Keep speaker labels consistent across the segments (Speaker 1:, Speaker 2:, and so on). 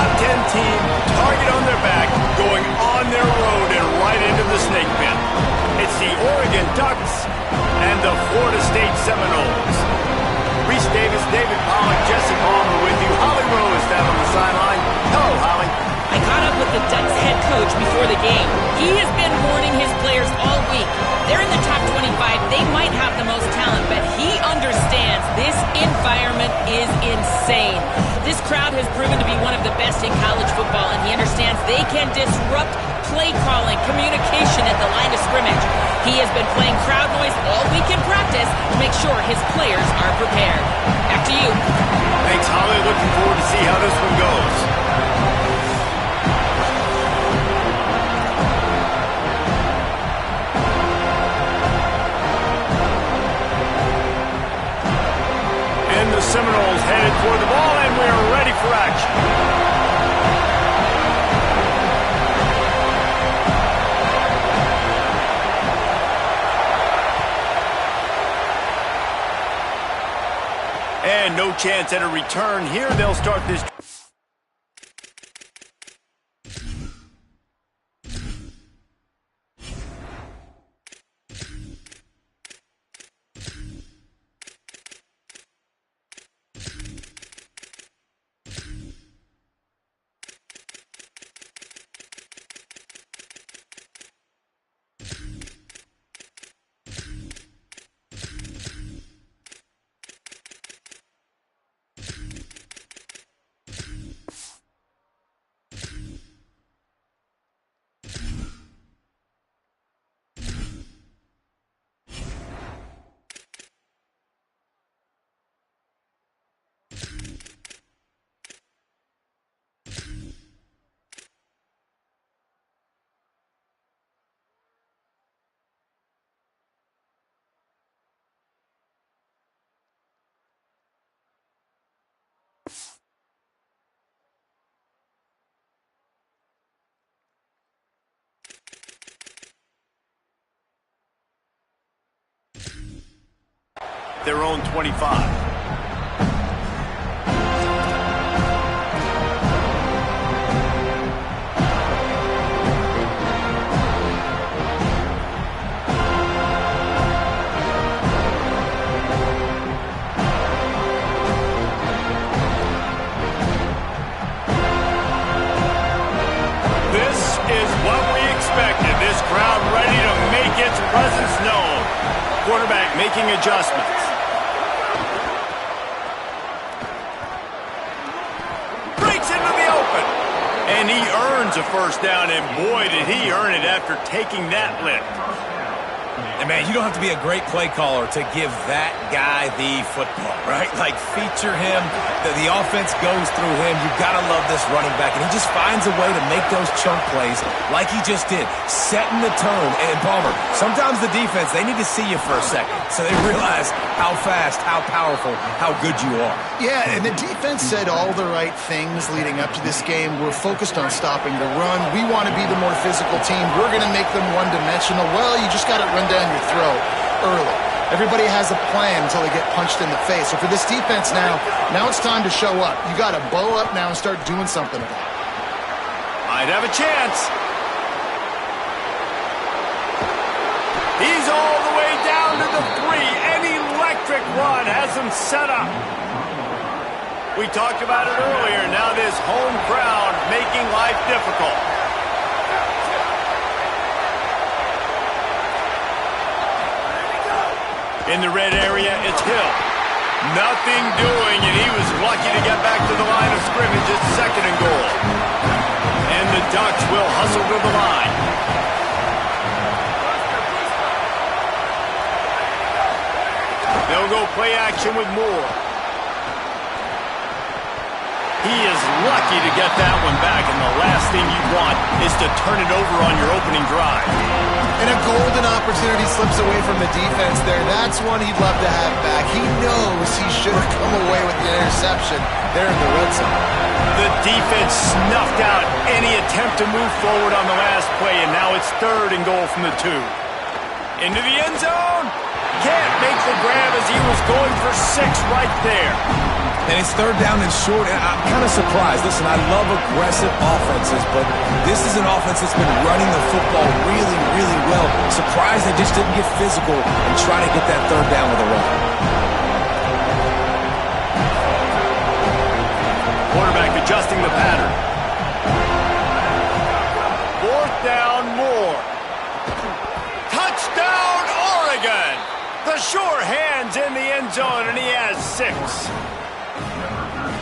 Speaker 1: top 10 team, target on their back, going on their road and right into the snake pit. It's the Oregon Ducks and the Florida State Seminoles. Reese Davis, David Pollack, Jesse Palmer with you. Holly Rose down on the sideline. Hello, Holly.
Speaker 2: I caught up with the Ducks head coach before the game. He has been warning his players all week. They're in the top 25. They might have the most talent, but he understands this environment is insane. This crowd has proven to be one of the best in college football, and he understands they can disrupt play calling, communication at the line of scrimmage. He has been playing crowd noise all week in practice to make sure his players are prepared. Back to you.
Speaker 1: Thanks, Holly. Looking forward to see how this one goes. And the Seminoles headed for the ball, and we're ready for action. And no chance at a return here. They'll start this. Their own 25. This is what we expected. This crowd ready to make its presence known. Quarterback making adjustments. And he earns a first down, and boy, did he earn it after taking that lift.
Speaker 3: And, man, you don't have to be a great play caller to give that guy the football, right? Like, feature him. The offense goes through him. You've got to love this running back. And he just finds a way to make those chunk plays like he just did, setting the tone. And, Palmer, sometimes the defense, they need to see you for a second so they realize how fast, how powerful, how good you are.
Speaker 4: Yeah, and the defense said all the right things leading up to this game. We're focused on stopping the run. We want to be the more physical team. We're going to make them one-dimensional. Well, you just got to run down your throat early. Everybody has a plan until they get punched in the face. So for this defense now it's time to show up. You got to bow up now and start doing something about it.
Speaker 1: Might have a chance. He's all the way down to the 3. An electric run has him set up. We talked about it earlier. Now this home crowd making life difficult. In the red area, it's Hill. Nothing doing, and he was lucky to get back to the line of scrimmage. It's 2nd and goal. And the Ducks will hustle to the line. They'll go play action with Moore. He is lucky to get that one back, and the last thing you want is to turn it over on your opening drive.
Speaker 4: And a golden opportunity slips away from the defense there. That's one he'd love to have back. He knows he should have come away with the interception there in the red zone.
Speaker 1: The defense snuffed out any attempt to move forward on the last play, and now it's 3rd and goal from the 2. Into the end zone. Can't make the grab as he was going for 6 right there.
Speaker 3: And it's third down and short, and I'm kind of surprised. Listen, I love aggressive offenses, but this is an offense that's been running the football really, really well. Surprised they just didn't get physical and try to get that third down with a run.
Speaker 1: Quarterback adjusting the pattern. Fourth down, more. Touchdown, Oregon! The sure hands in the end zone, and he has 6.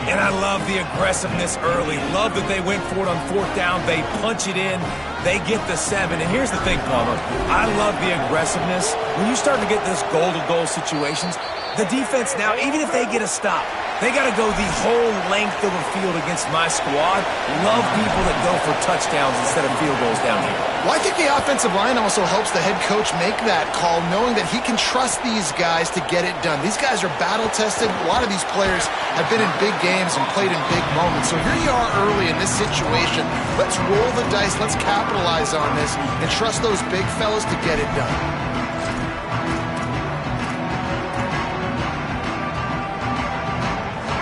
Speaker 3: And I love the aggressiveness early. Love that they went for it on fourth down. They punch it in. They get the 7. And here's the thing, Palmer. I love the aggressiveness. When you start to get those goal-to-goal situations, the defense now, even if they get a stop, they got to go the whole length of the field against my squad. Love people that go for touchdowns instead of field goals down here.
Speaker 4: Well, I think the offensive line also helps the head coach make that call, knowing that he can trust these guys to get it done. These guys are battle-tested. A lot of these players have been in big games and played in big moments. So here you are early in this situation. Let's roll the dice. Let's capitalize on this and trust those big fellas to get it done.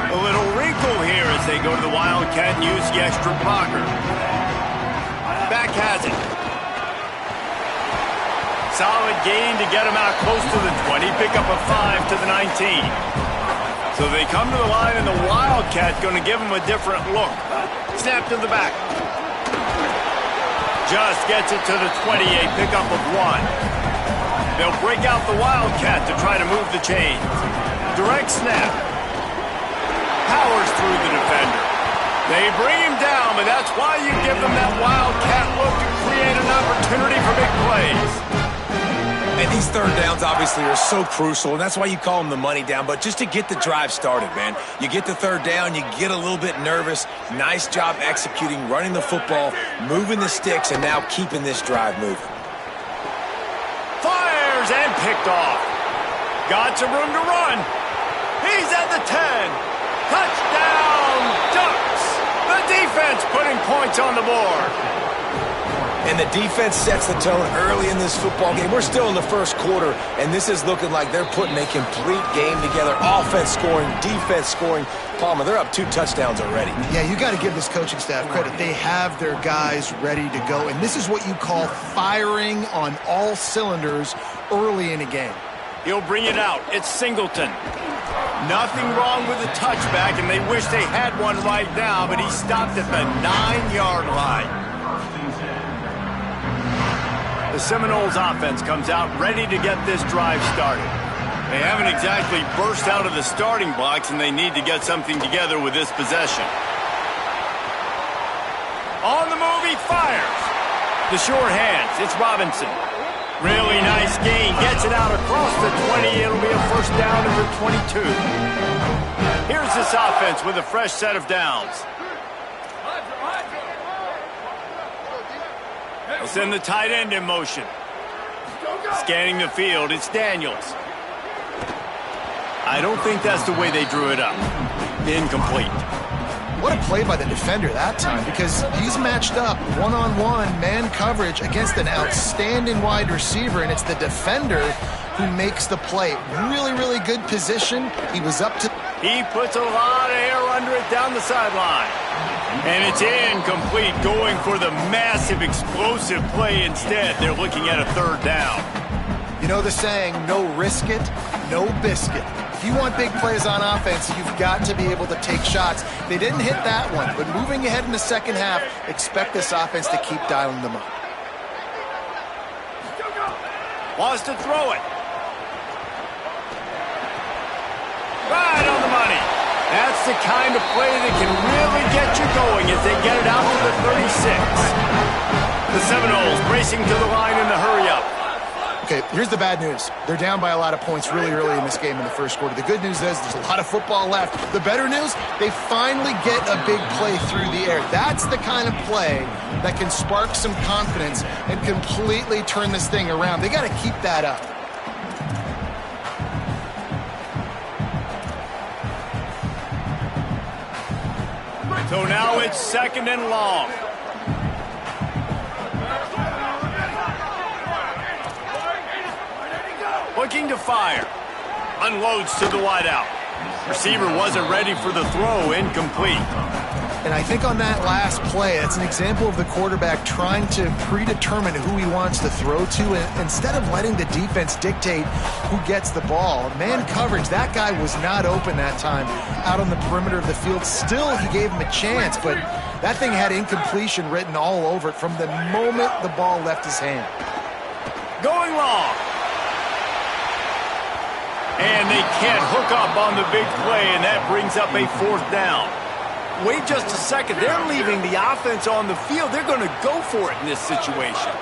Speaker 1: A little wrinkle here as they go to the Wildcat and use the extra blocker. Back has it. Solid gain to get him out close to the 20. Pick up a 5 to the 19. So they come to the line, and the Wildcat going to give him a different look. Snap to the back. Just gets it to the 28. Pick up of 1. They'll break out the Wildcat to try to move the chains. Direct snap. Powers through the defender. They bring him down, but that's why you give them that Wildcat look to create an opportunity for big plays.
Speaker 3: And these third downs obviously are so crucial, and that's why you call them the money down. But just to get the drive started, man, you get the third down, you get a little bit nervous. Nice job executing, running the football, moving the sticks, and now keeping this drive moving.
Speaker 1: Fires and picked off. Got some room to run. He's at the 10. Touchdown, Ducks! The defense putting points on the board.
Speaker 3: And the defense sets the tone early in this football game. We're still in the first quarter, and this is looking like they're putting a complete game together. Offense scoring, defense scoring. Palmer, they're up 2 touchdowns already.
Speaker 4: Yeah, you got to give this coaching staff credit. They have their guys ready to go, and this is what you call firing on all cylinders early in a game.
Speaker 1: He'll bring it out. It's Singleton. Nothing wrong with the touchback, and they wish they had one right now, but he stopped at the 9-yard line. The Seminoles offense comes out ready to get this drive started. They haven't exactly burst out of the starting blocks, and they need to get something together with this possession. On the move, he fires. The sure hands, it's Robinson. Really nice gain, gets it out across the 20. It'll be a first down at the 22. Here's this offense with a fresh set of downs. They'll send the tight end in motion. Scanning the field, it's Daniels. I don't think that's the way they drew it up. Incomplete.
Speaker 4: What a play by the defender that time, because he's matched up one-on-one man coverage against an outstanding wide receiver, and it's the defender who makes the play. Really, really good position. He was up to...
Speaker 1: He puts a lot of air under it down the sideline. And it's incomplete, going for the massive explosive play instead. They're looking at a third down.
Speaker 4: You know the saying, no risk it, no biscuit. If you want big plays on offense, you've got to be able to take shots. They didn't hit that one, but moving ahead in the second half, expect this offense to keep dialing them up.
Speaker 1: Wants to throw it. Right on the money. That's the kind of play that can really get you going as they get it out to the 36. The Seminoles racing to the line in the hurry-up.
Speaker 4: Okay, here's the bad news. They're down by a lot of points really early in this game in the first quarter. The good news is there's a lot of football left. The better news, they finally get a big play through the air. That's the kind of play that can spark some confidence and completely turn this thing around. They got to keep that up.
Speaker 1: So now it's second and long. Looking to fire. Unloads to the wideout. Receiver wasn't ready for the throw, incomplete.
Speaker 4: And I think on that last play, it's an example of the quarterback trying to predetermine who he wants to throw to, and instead of letting the defense dictate who gets the ball. Man coverage, that guy was not open that time out on the perimeter of the field. Still, he gave him a chance, but that thing had incompletion written all over it from the moment the ball left his hand.
Speaker 1: Going long. And they can't hook up on the big play, and that brings up a 4th down. Wait just a second. They're leaving the offense on the field. They're going to go for it in this situation.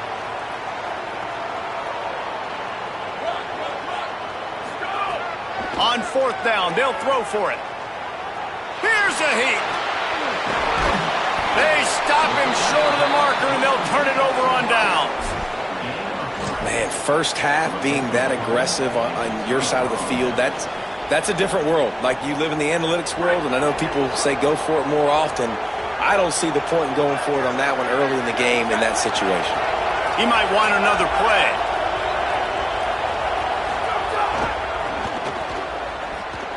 Speaker 1: On 4th down, they'll throw for it. Here's a heat. They stop him short of the marker, and they'll turn it over on downs.
Speaker 3: Man, first half being that aggressive on your side of the field, that's a different world. Like, you live in the analytics world, and I know people say go for it more often. I don't see the point in going for it on that one early in the game in that situation.
Speaker 1: He might want another play.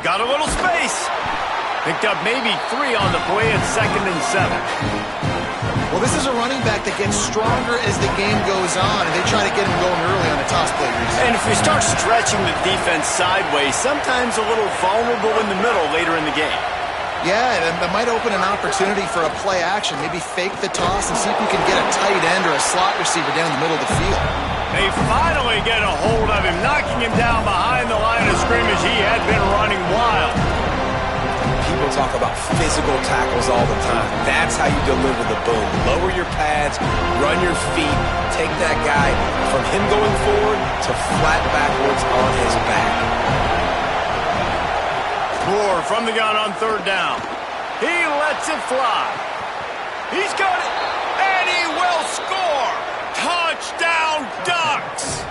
Speaker 1: Got a little space. Picked up maybe 3 on the play at 2nd and 7.
Speaker 4: Well, this is a running back that gets stronger as the game goes on, and they try to get him going early on the toss play.
Speaker 1: And if you start stretching the defense sideways, sometimes a little vulnerable in the middle later in the game.
Speaker 4: Yeah, and that might open an opportunity for a play action. Maybe fake the toss and see if you can get a tight end or a slot receiver down the middle of the field.
Speaker 1: They finally get a hold of him, knocking him down behind the line of scrimmage. He had been running wild.
Speaker 3: People talk about physical tackles all the time. That's how you deliver the boom. Lower your pads, run your feet, take that guy from him going forward to flat backwards on his back.
Speaker 1: Moore from the gun on 3rd down. He lets it fly. He's got it, and he will score. Touchdown, Ducks!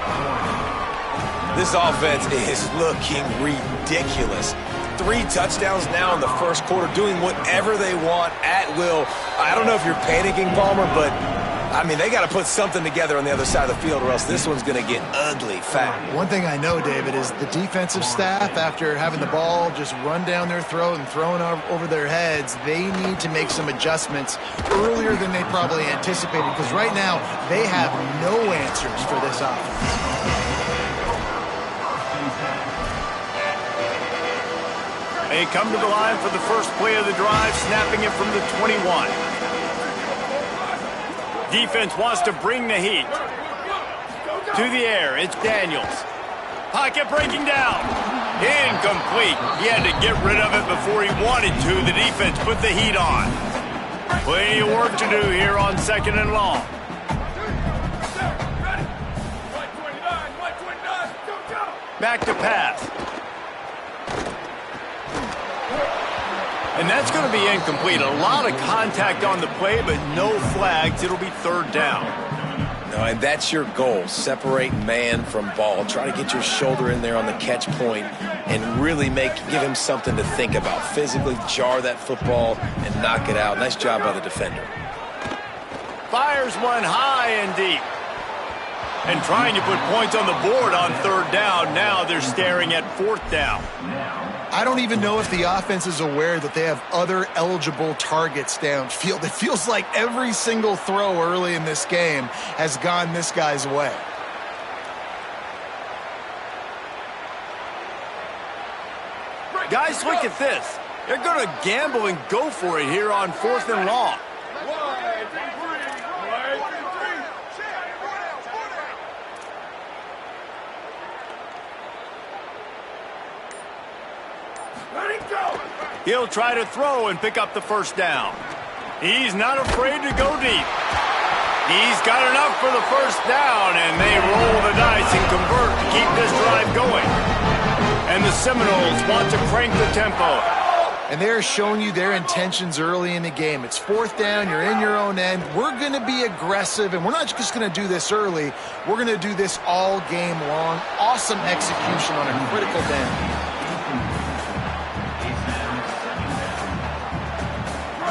Speaker 3: This offense is looking ridiculous. 3 touchdowns now in the first quarter, doing whatever they want at will. I don't know if you're panicking, Palmer, but, I mean, they got to put something together on the other side of the field, or else this one's going to get ugly fast.
Speaker 4: One thing I know, David, is the defensive staff, after having the ball just run down their throat and thrown over their heads, they need to make some adjustments earlier than they probably anticipated, because right now they have no answers for this offense.
Speaker 1: They come to the line for the first play of the drive, snapping it from the 21. Defense wants to bring the heat. To the air, it's Daniels. Pocket breaking down. Incomplete. He had to get rid of it before he wanted to. The defense put the heat on. Plenty of work to do here on 2nd and long. Back to pass. And that's going to be incomplete. A lot of contact on the play, but no flags. It'll be 3rd down.
Speaker 3: No, and that's your goal. Separate man from ball. Try to get your shoulder in there on the catch point and really give him something to think about. Physically jar that football and knock it out. Nice job by the defender.
Speaker 1: Fires one high and deep. And trying to put points on the board on 3rd down. Now they're staring at 4th down.
Speaker 4: I don't even know if the offense is aware that they have other eligible targets downfield. It feels like every single throw early in this game has gone this guy's way.
Speaker 1: Guys, look at this. They're going to gamble and go for it here on 4th and long. He'll try to throw and pick up the 1st down. He's not afraid to go deep. He's got enough for the 1st down, and they roll the dice and convert to keep this drive going. And the Seminoles want to crank the tempo.
Speaker 4: And they're showing you their intentions early in the game. It's 4th down, you're in your own end. We're going to be aggressive, and we're not just going to do this early. We're going to do this all game long. Awesome execution on a critical down.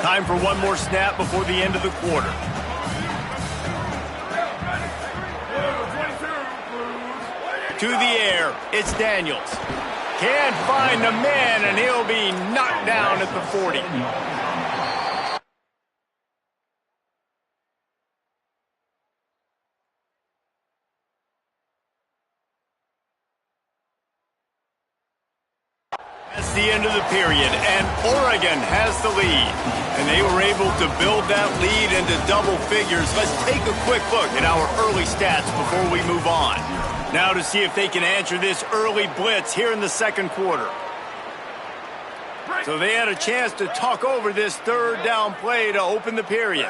Speaker 1: Time for one more snap before the end of the quarter. To the air, it's Daniels. Can't find the man, and he'll be knocked down at the 40. That's the end of the period, and Oregon has the lead. And they were able to build that lead into double figures. Let's take a quick look at our early stats before we move on. Now to see if they can answer this early blitz here in the second quarter. So they had a chance to talk over this third down play to open the period.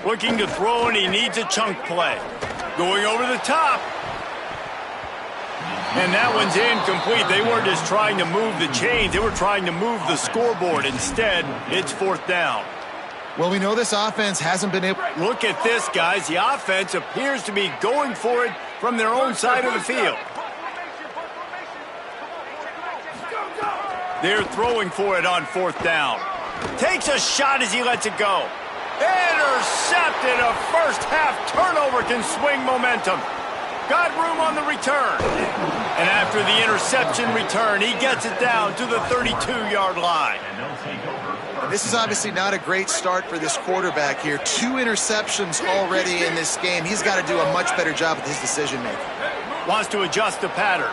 Speaker 1: Looking to throw, and he needs a chunk play. Going over the top. And that one's incomplete. They weren't just trying to move the chains. They were trying to move the scoreboard. Instead, it's fourth down.
Speaker 4: Well, we know this offense hasn't been able...
Speaker 1: Look at this, guys. The offense appears to be going for it from their own side of the field. They're throwing for it on fourth down. Takes a shot as he lets it go. Intercepted. A first-half turnover can swing momentum. Got room on the return. And after the interception return, he gets it down to the 32-yard line.
Speaker 4: This is obviously not a great start for this quarterback here. 2 interceptions already in this game. He's got to do a much better job with his decision-making.
Speaker 1: Wants to adjust the pattern.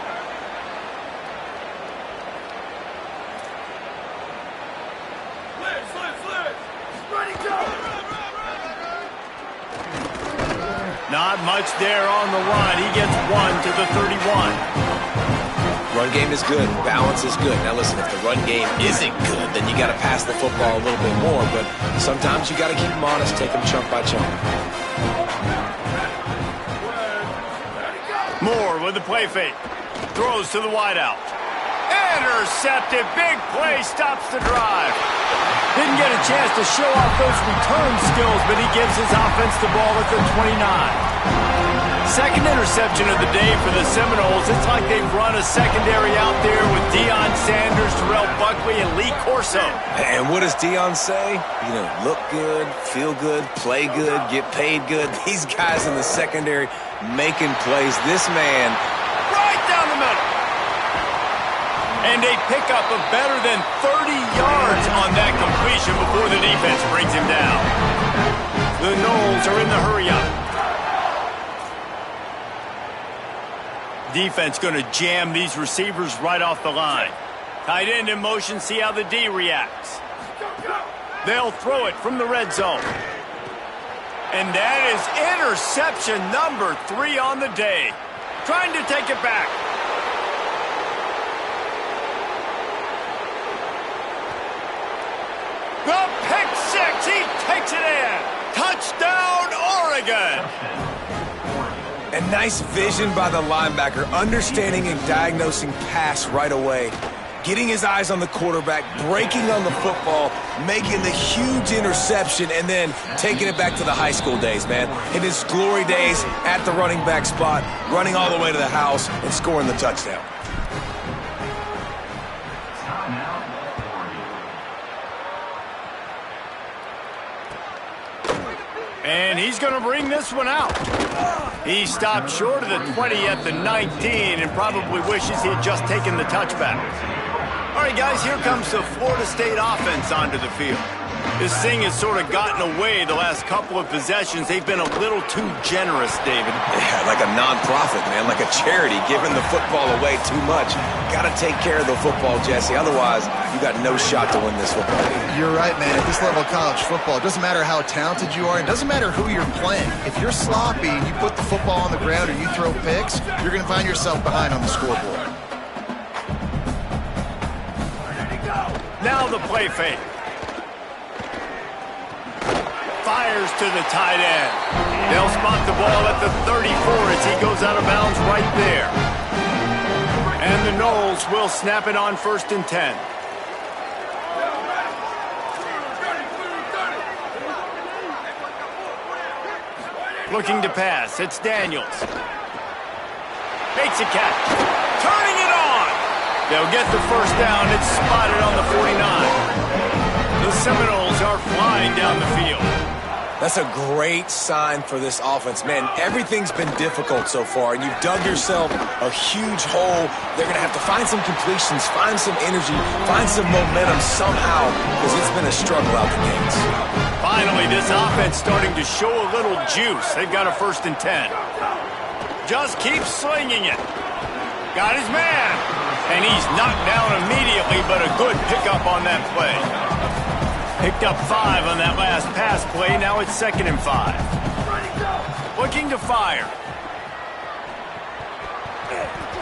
Speaker 1: Not much there on the line. He gets 1 to the 31.
Speaker 3: Run game is good. Balance is good. Now listen, if the run game isn't good, then you got to pass the football a little bit more. But sometimes you got to keep them honest, take them chunk by chunk.
Speaker 1: Moore with the play fake. Throws to the wideout. Intercepted. Big play. Stops the drive. Didn't get a chance to show off those return skills, but he gives his offense the ball at the 29. Second interception of the day for the Seminoles. It's like they've run a secondary out there with Deion Sanders, Terrell Buckley, and Lee Corso.
Speaker 3: And what does Deion say? You know, look good, feel good, play good, get paid good. These guys in the secondary making plays. This man
Speaker 1: right down the middle. And they pick up a better than 30 yards on that completion before the defense brings him down. The Noles are in the hurry-up. Defense going to jam these receivers right off the line. Tight end in motion, see how the D reacts. They'll throw it from the red zone. And that is interception number 3 on the day. Trying to take it back. The pick six, he takes it in. Touchdown, Oregon.
Speaker 3: And nice vision by the linebacker, understanding and diagnosing pass right away. Getting his eyes on the quarterback, breaking on the football, making the huge interception, and then taking it back to the high school days, man. In his glory days at the running back spot, running all the way to the house and scoring the touchdown.
Speaker 1: And he's going to bring this one out. He stopped short of the 20 at the 19 and probably wishes he had just taken the touchback. All right, guys, here comes the Florida State offense onto the field. This thing has sort of gotten away the last couple of possessions. They've been a little too generous, David.
Speaker 3: Yeah, like a nonprofit, man, like a charity, giving the football away too much. Got to take care of the football, Jesse. Otherwise, you got no shot to win this football game.
Speaker 4: You're right, man. At this level of college football, it doesn't matter how talented you are. It doesn't matter who you're playing. If you're sloppy and you put the football on the ground or you throw picks, you're going to find yourself behind on the scoreboard.
Speaker 1: Now the play fake. Fires to the tight end. They'll spot the ball at the 34 as he goes out of bounds right there. And the Noles will snap it on 1st and 10. Looking to pass. It's Daniels. Makes a catch. Turning it on. They'll get the first down. It's spotted on the 49. The Seminoles are flying down the field.
Speaker 3: That's a great sign for this offense. Man, everything's been difficult so far, and you've dug yourself a huge hole. They're going to have to find some completions, find some energy, find some momentum somehow, because it's been a struggle out the gates.
Speaker 1: Finally, this offense starting to show a little juice. They've got a 1st and 10. Just keeps slinging it. Got his man. And he's knocked down immediately, but a good pickup on that play. Picked up 5 on that last pass play. Now it's 2nd and 5. Looking to fire.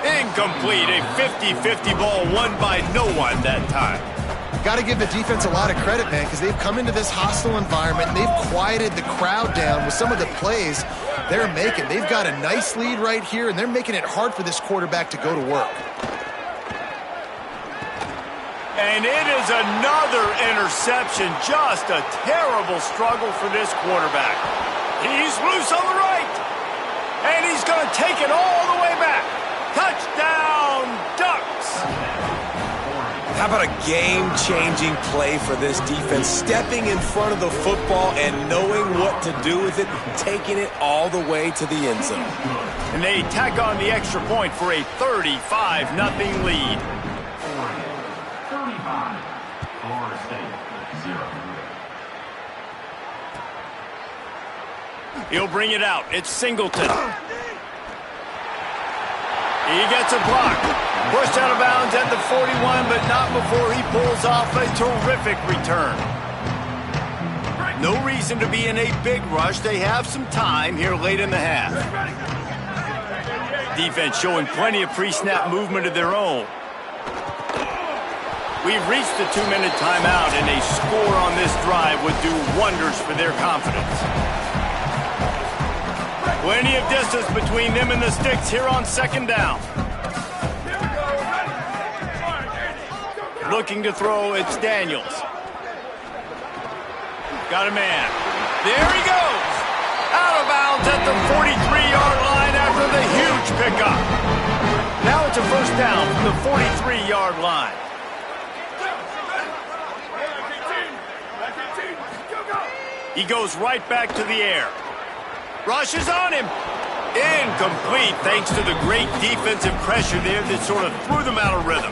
Speaker 1: Incomplete. A 50-50 ball won by no one that time.
Speaker 4: Got to give the defense a lot of credit, man, because they've come into this hostile environment and they've quieted the crowd down with some of the plays they're making. They've got a nice lead right here, and they're making it hard for this quarterback to go to work.
Speaker 1: And it is another interception. Just a terrible struggle for this quarterback. He's loose on the right. And he's going to take it all the way back. Touchdown, Ducks.
Speaker 3: How about a game-changing play for this defense? Stepping in front of the football and knowing what to do with it, taking it all the way to the end zone.
Speaker 1: And they tack on the extra point for a 35-0 lead. He'll bring it out. It's Singleton. He gets a block. Pushed out of bounds at the 41, but not before he pulls off a terrific return. No reason to be in a big rush. They have some time here late in the half. Defense showing plenty of pre-snap movement of their own. We've reached the 2-minute timeout, and a score on this drive would do wonders for their confidence. Plenty of distance between them and the sticks here on 2nd down. Looking to throw, it's Daniels. Got a man. There he goes. Out of bounds at the 43-yard line after the huge pickup. Now it's a 1st down from the 43-yard line. He goes right back to the air. Rushes on him. Incomplete thanks to the great defensive pressure there that sort of threw them out of rhythm.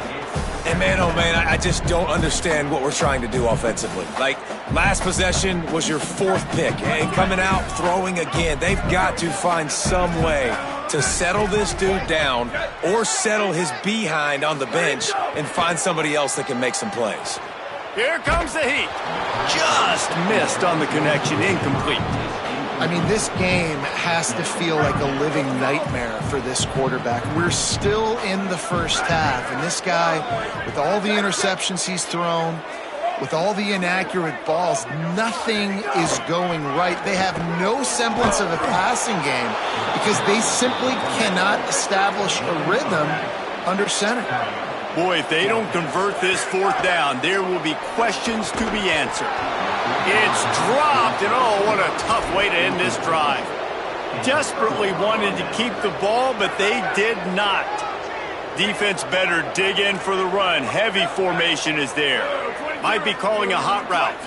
Speaker 3: And man, oh man, I just don't understand what we're trying to do offensively. Like, last possession was your 4th pick, and coming out, throwing again. They've got to find some way to settle this dude down or settle his behind on the bench and find somebody else that can make some plays.
Speaker 1: Here comes the heat. Just missed on the connection. Incomplete.
Speaker 4: I mean, this game has to feel like a living nightmare for this quarterback. We're still in the 1st half, and this guy, with all the interceptions he's thrown, with all the inaccurate balls, nothing is going right. They have no semblance of a passing game because they simply cannot establish a rhythm under center.
Speaker 1: Boy, if they don't convert this 4th down, there will be questions to be answered. It's dropped, and oh, what a tough way to end this drive. Desperately wanted to keep the ball, but they did not. Defense better dig in for the run. Heavy formation is there. Might be calling a hot route.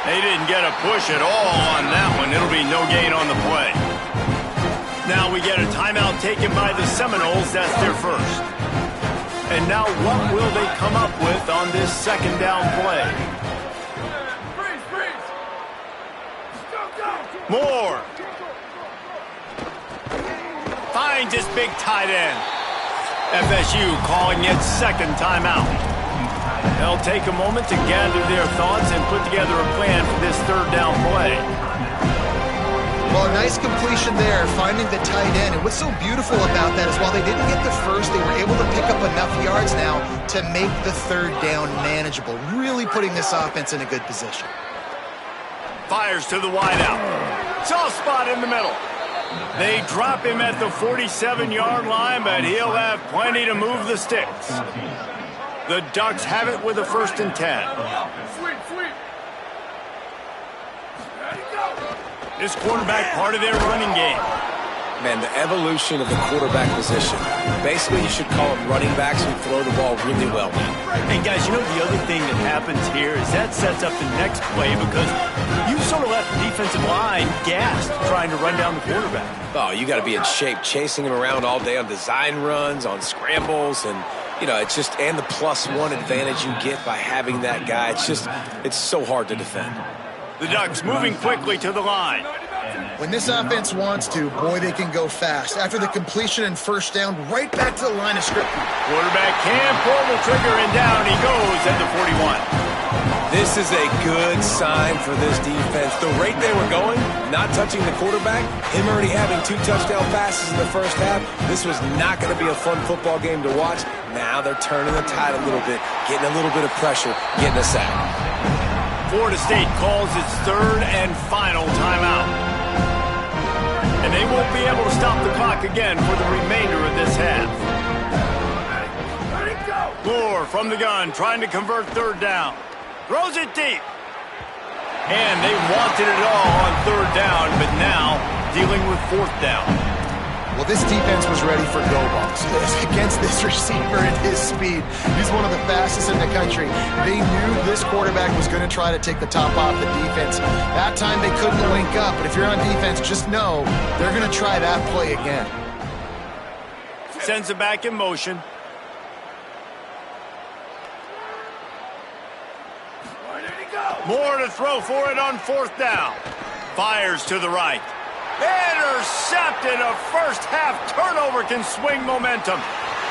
Speaker 1: They didn't get a push at all on that one. It'll be no gain on the play. Now we get a timeout taken by the Seminoles. That's their 1st. And now what will they come up with on this 2nd down play? Moore. Finds his big tight end. FSU calling its 2nd timeout. They'll take a moment to gather their thoughts and put together a plan for this 3rd down play.
Speaker 4: Well, a nice completion there, finding the tight end. And what's so beautiful about that is while they didn't get the 1st, they were able to pick up enough yards now to make the 3rd down manageable, really putting this offense in a good position.
Speaker 1: Fires to the wideout. Soft spot in the middle. They drop him at the 47-yard line, but he'll have plenty to move the sticks. The Ducks have it with a 1st and 10. This quarterback part of their running game.
Speaker 3: Man, the evolution of the quarterback position. Basically, you should call them running backs who throw the ball really well now.
Speaker 1: And guys, you know the other thing that happens here is that sets up the next play because you sort of left the defensive line gassed trying to run down the quarterback.
Speaker 3: Oh, you got to be in shape, chasing him around all day on design runs, on scrambles, and you know, it's just, and the +1 advantage you get by having that guy. It's so hard to defend.
Speaker 1: The Ducks moving quickly to the line.
Speaker 4: When this offense wants to, boy, they can go fast. After the completion and first down, right back to the line of scrimmage.
Speaker 1: Quarterback can pull the trigger, and down he goes at the 41.
Speaker 3: This is a good sign for this defense. The rate they were going, not touching the quarterback, him already having 2 touchdown passes in the first half, this was not going to be a fun football game to watch. Now they're turning the tide a little bit, getting a little bit of pressure, getting a sack.
Speaker 1: Florida State calls its third and final timeout. And they won't be able to stop the clock again for the remainder of this half. Moore from the gun, trying to convert third down. Throws it deep. And they wanted it all on third down, but now dealing with fourth down.
Speaker 4: Well, this defense was ready for go balls against this receiver and his speed. He's one of the fastest in the country. They knew this quarterback was going to try to take the top off the defense. That time they couldn't link up, but if you're on defense, just know they're going to try that play again.
Speaker 1: Sends it back in motion. More to throw for it on fourth down. Fires to the right. Intercepted. A first-half turnover can swing momentum.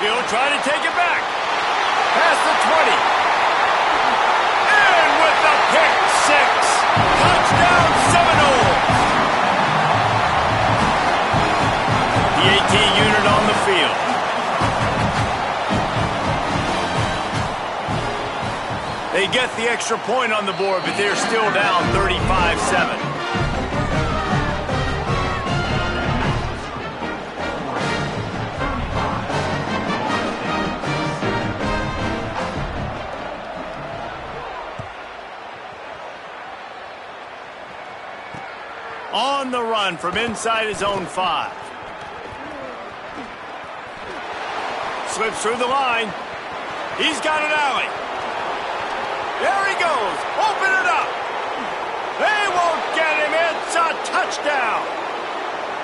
Speaker 1: He'll try to take it back. Past the 20. And with the pick six. Touchdown Seminoles. The AT unit on the field. They get the extra point on the board, but they're still down 35-7. On the run from inside his own 5. Slips through the line. He's got an alley. There he goes. Open it up. They won't get him. It's a touchdown.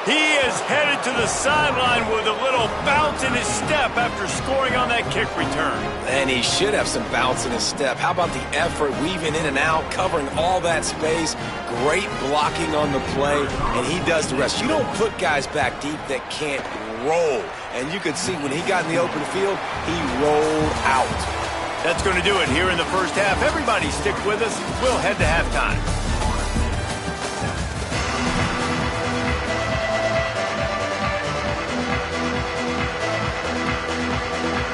Speaker 1: He is headed to the sideline with a little bounce in his step after scoring on that kick return.
Speaker 3: And he should have some bounce in his step. How about the effort, weaving in and out, covering all that space, great blocking on the play, and he does the rest. You don't put guys back deep that can't roll. And you could see when he got in the open field, he rolled out.
Speaker 1: That's going to do it here in the first half. Everybody stick with us. We'll head to halftime.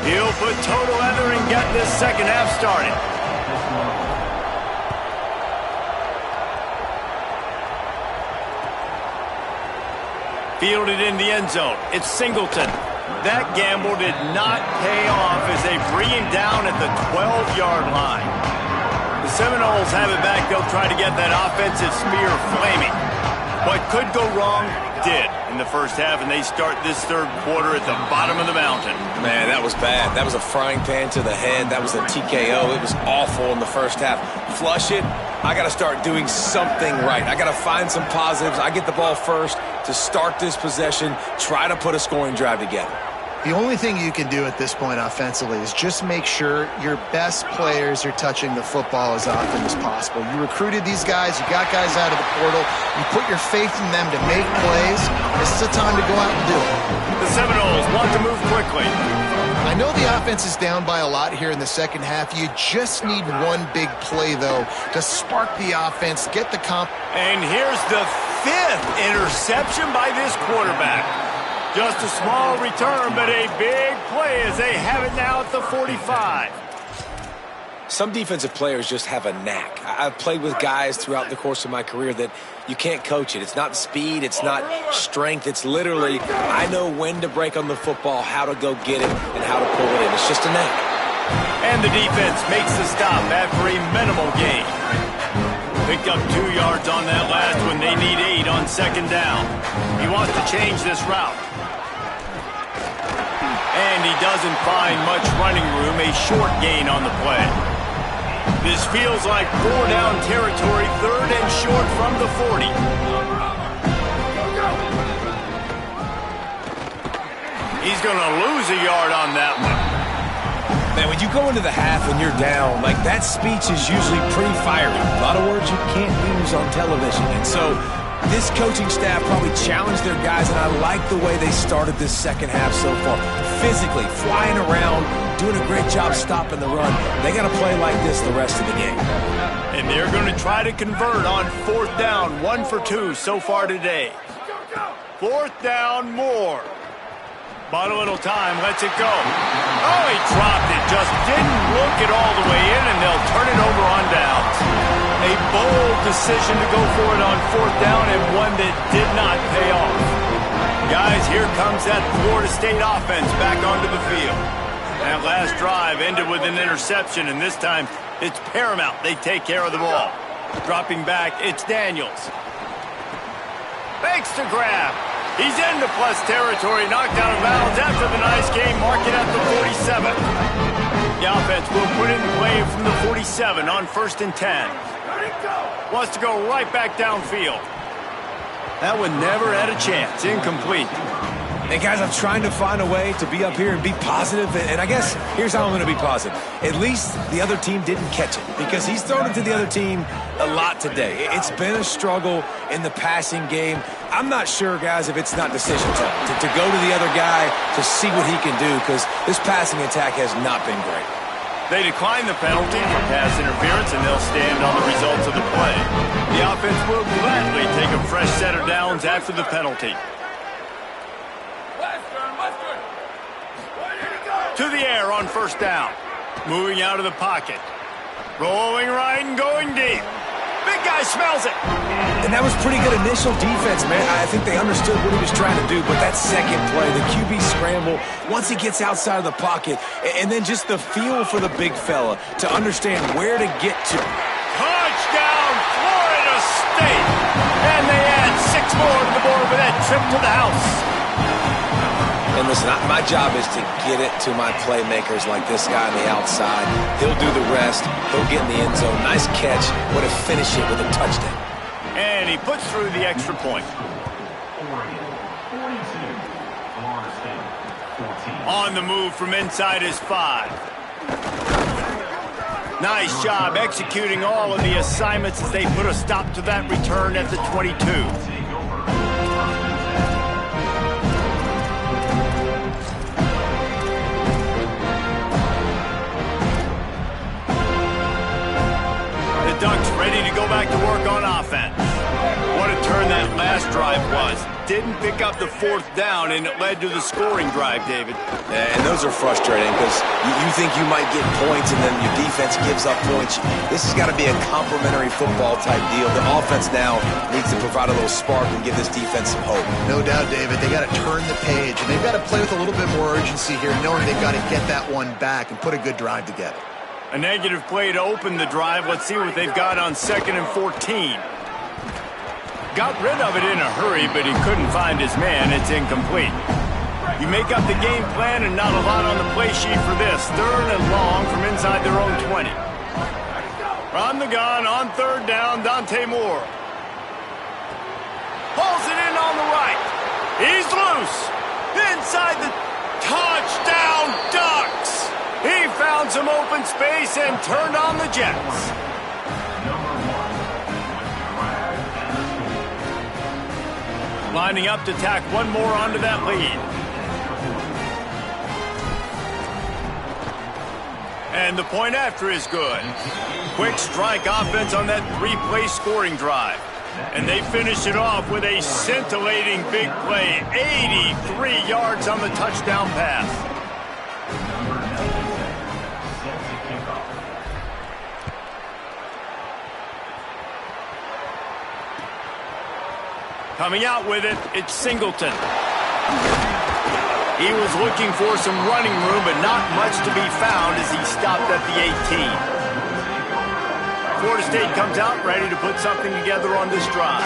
Speaker 1: He'll put total leather and get this second half started. Fielded in the end zone. It's Singleton. That gamble did not pay off as they bring him down at the 12-yard line. The Seminoles have it back. They'll try to get that offensive spear flaming. What could go wrong did in the first half, and they start this third quarter at the bottom of the mountain.
Speaker 3: Man, that was bad. That was a frying pan to the head. That was a TKO. It was awful in the first half. Flush it. I got to start doing something right. I got to find some positives. I get the ball first to start this possession, try to put a scoring drive together.
Speaker 4: The only thing you can do at this point offensively is just make sure your best players are touching the football as often as possible. You recruited these guys. You got guys out of the portal. You put your faith in them to make plays. This is the time to go out and do it.
Speaker 1: The Seminoles want to move quickly.
Speaker 4: I know the offense is down by a lot here in the second half. You just need one big play, though, to spark the offense, get the comp.
Speaker 1: And here's the 5th interception by this quarterback. Just a small return, but a big play as they have it now at the 45.
Speaker 3: Some defensive players just have a knack. I've played with guys throughout the course of my career that you can't coach it. It's not speed. It's not strength. It's literally, I know when to break on the football, how to go get it, and how to pull it in. It's just a knack.
Speaker 1: And the defense makes the stop after a minimal gain. Picked up 2 yards on that last one. They need 8 on second down. He wants to change this route. And he doesn't find much running room, a short gain on the play. This feels like 4-down territory, 3rd and short from the 40. He's going to lose a yard on that one.
Speaker 3: Man, when you go into the half and you're down, like that speech is usually pretty fiery. A lot of words you can't use on television. And so this coaching staff probably challenged their guys, and I like the way they started this second half so far. Physically, flying around, doing a great job stopping the run. They got to play like this the rest of the game.
Speaker 1: And they're going to try to convert on 4th down, 1 for 2 so far today. 4th down, more. Bought a little time, lets it go. Oh, he dropped it, just didn't look it all the way in, and they'll turn it over on downs. A bold decision to go for it on 4th down, and one that did not pay off. Guys, here comes that Florida State offense back onto the field. That last drive ended with an interception, and this time it's paramount they take care of the ball. Dropping back, it's Daniels. Fakes to grab. He's into plus territory, knocked out of bounds after the nice game, marking at the 47. The offense will put it in play from the 47 on 1st and 10. Wants to go right back downfield. That one never had a chance. Incomplete.
Speaker 3: Hey, guys, I'm trying to find a way to be up here and be positive, and I guess here's how I'm going to be positive. At least the other team didn't catch it, because he's thrown it to the other team a lot today. It's been a struggle in the passing game. I'm not sure, guys, if it's not decision time to go to the other guy to see what he can do, because this passing attack has not been great.
Speaker 1: They decline the penalty for pass interference, and they'll stand on the results of the play. The offense will gladly take a fresh set of downs after the penalty. To the air on 1st down. Moving out of the pocket. Rolling right and going deep. Big guy smells it.
Speaker 3: And that was pretty good initial defense, man. I think they understood what he was trying to do, but that second play, the QB scramble, once he gets outside of the pocket, and then just the feel for the big fella to understand where to get to.
Speaker 1: Touchdown, Florida State. And they add 6 more to the board with that trip to the house.
Speaker 3: And listen, my job is to get it to my playmakers like this guy on the outside. He'll do the rest. He'll get in the end zone. Nice catch. Way to finish it with a touchdown.
Speaker 1: And he puts through the extra point. On the move from inside his 5. Nice job executing all of the assignments as they put a stop to that return at the 22. Ducks ready to go back to work on offense. What a turn that last drive was. Didn't pick up the 4th down, and it led to the scoring drive, David.
Speaker 3: And those are frustrating because you think you might get points, and then your defense gives up points. This has got to be a complementary football type deal. The offense now needs to provide a little spark and give this defense some hope.
Speaker 4: No doubt, David. They got to turn the page, and they've got to play with a little bit more urgency here, knowing they've got to get that one back and put a good drive together.
Speaker 1: A negative play to open the drive. Let's see what they've got on 2nd and 14. Got rid of it in a hurry, but he couldn't find his man. It's incomplete. You make up the game plan and not a lot on the play sheet for this. 3rd and long from inside their own 20. From the gun on 3rd down, Dante Moore. Pulls it in on the right. He's loose. Inside the touchdown Ducks. He found some open space and turned on the Jets. Lining up to tack one more onto that lead. And the point after is good. Quick strike offense on that 3-play scoring drive. And they finish it off with a scintillating big play. 83 yards on the touchdown pass. Coming out with it, it's Singleton. He was looking for some running room, but not much to be found as he stopped at the 18. Florida State comes out ready to put something together on this drive.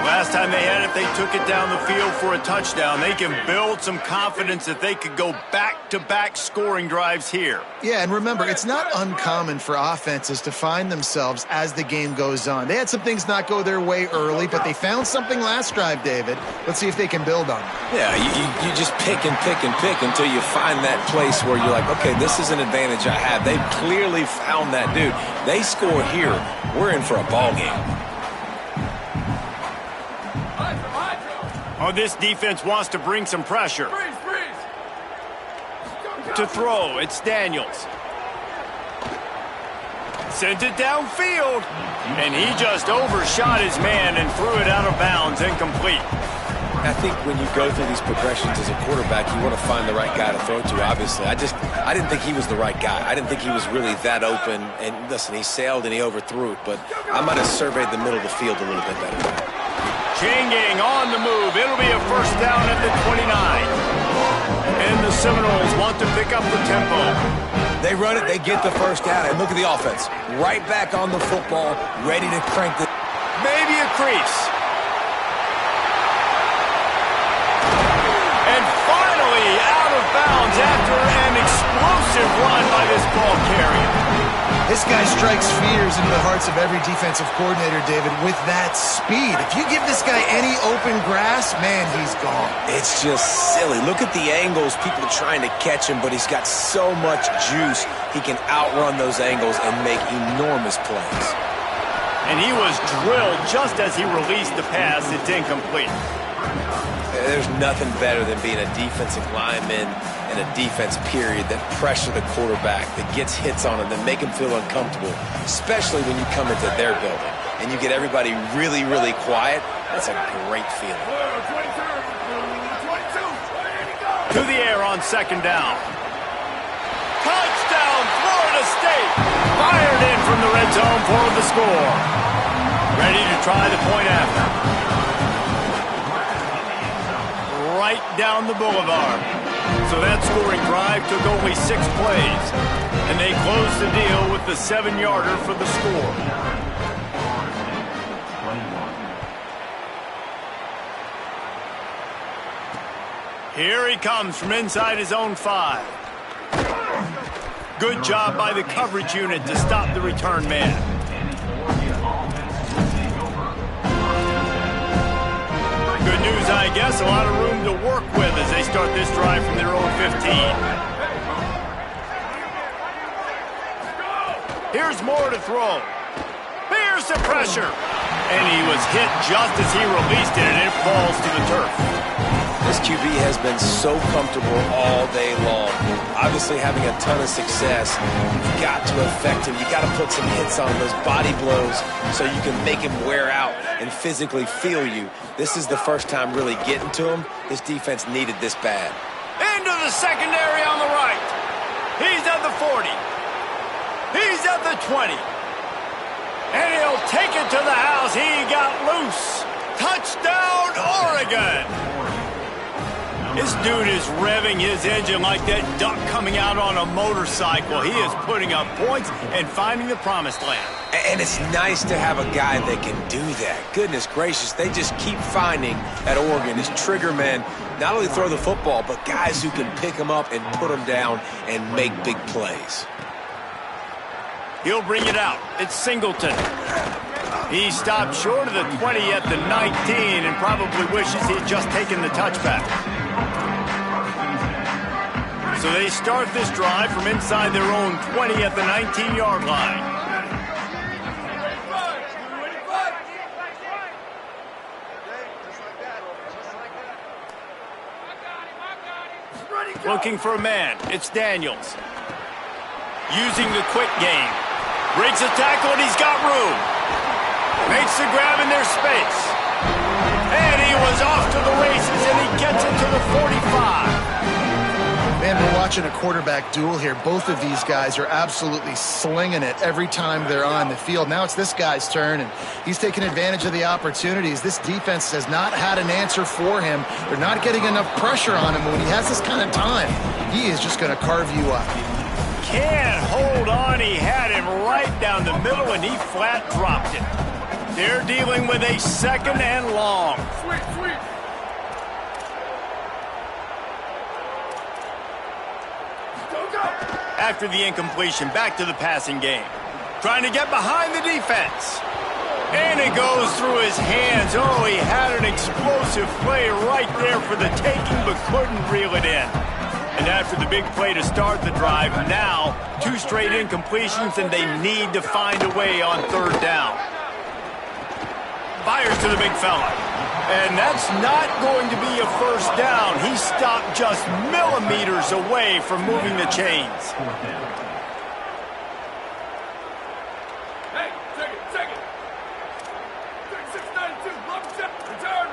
Speaker 1: Last time they had it, they took it down the field for a touchdown. They can build some confidence that they could go back-to-back scoring drives here.
Speaker 4: Yeah, and remember, it's not uncommon for offenses to find themselves as the game goes on. They had some things not go their way early, but they found something last drive, David. Let's see if they can build on it.
Speaker 3: Yeah, you just pick and pick and pick until you find that place where you're like, okay, this is an advantage I have. They've clearly found that dude. They score here, we're in for a ball game.
Speaker 1: Oh, this defense wants to bring some pressure. To throw, it's Daniels. Sent it downfield. And he just overshot his man and threw it out of bounds, incomplete.
Speaker 3: I think when you go through these progressions as a quarterback, you want to find the right guy to throw to, obviously. I didn't think he was the right guy. I didn't think he was really that open. And listen, he sailed and he overthrew it, but I might have surveyed the middle of the field a little bit better.
Speaker 1: Changing on the move. It'll be a first down at the 29. And the Seminoles want to pick up the tempo.
Speaker 3: They run it, they get the first down, and look at the offense. Right back on the football, ready to crank the...
Speaker 1: Maybe a crease. And finally out of bounds after an explosive run by this ball carrier.
Speaker 4: This guy strikes fears into the hearts of every defensive coordinator, David, with that speed. If you give this guy any open grass, man, he's gone.
Speaker 3: It's just silly. Look at the angles, people trying to catch him, but he's got so much juice, he can outrun those angles and make enormous plays.
Speaker 1: And he was drilled just as he released the pass. It's incomplete.
Speaker 3: There's nothing better than being a defensive lineman and a defense period that pressure the quarterback, that gets hits on him, that make him feel uncomfortable, especially when you come into their building and you get everybody really, really quiet. That's a great feeling.
Speaker 1: To the air on second down. Touchdown, Florida State. Fired in from the red zone for the score. Ready to try the point after. Right down the boulevard. So that scoring drive took only 6 plays. And they closed the deal with the 7-yarder for the score. Here he comes from inside his own 5. Good job by the coverage unit to stop the return man. Good news, I guess. A lot of room to work with as they start this drive from their own 15. Here's more to throw. Here's the pressure. And he was hit just as he released it, and it falls to the turf.
Speaker 3: This QB has been so comfortable all day long. Obviously having a ton of success. You've got to affect him. You've got to put some hits on those body blows so you can make him wear out and physically feel you. This is the first time really getting to him. This defense needed this bad.
Speaker 1: Into the secondary on the right. He's at the 40. He's at the 20. And he'll take it to the house. He got loose. Touchdown, Oregon. This dude is revving his engine like that duck coming out on a motorcycle. He is putting up points and finding the promised land.
Speaker 3: And it's nice to have a guy that can do that. Goodness gracious, they just keep finding at Oregon his trigger men, not only throw the football, but guys who can pick him up and put him down and make big plays.
Speaker 1: He'll bring it out. It's Singleton. He stopped short of the 20 at the 19 and probably wishes he had just taken the touchback. So they start this drive from inside their own 20 at the 19-yard line. Looking for a man. It's Daniels. Using the quick game. Breaks a tackle and he's got room. Makes the grab in their space. And he was off to the races and he gets it to the 45.
Speaker 4: Man, we're watching a quarterback duel here. Both of these guys are absolutely slinging it every time they're on the field. Now it's this guy's turn, and he's taking advantage of the opportunities. This defense has not had an answer for him. They're not getting enough pressure on him. When he has this kind of time, he is just going to carve you up.
Speaker 1: Can't hold on. He had him right down the middle, and he flat dropped it. They're dealing with a 2nd and long. After the incompletion, back to the passing game. Trying to get behind the defense. And it goes through his hands. Oh, he had an explosive play right there for the taking, but couldn't reel it in. And after the big play to start the drive, now 2 straight incompletions, and they need to find a way on 3rd down. Fires to the big fella. And that's not going to be a 1st down. He stopped just millimeters away from moving the chains.
Speaker 5: Hey, take it. 3692, love check, return.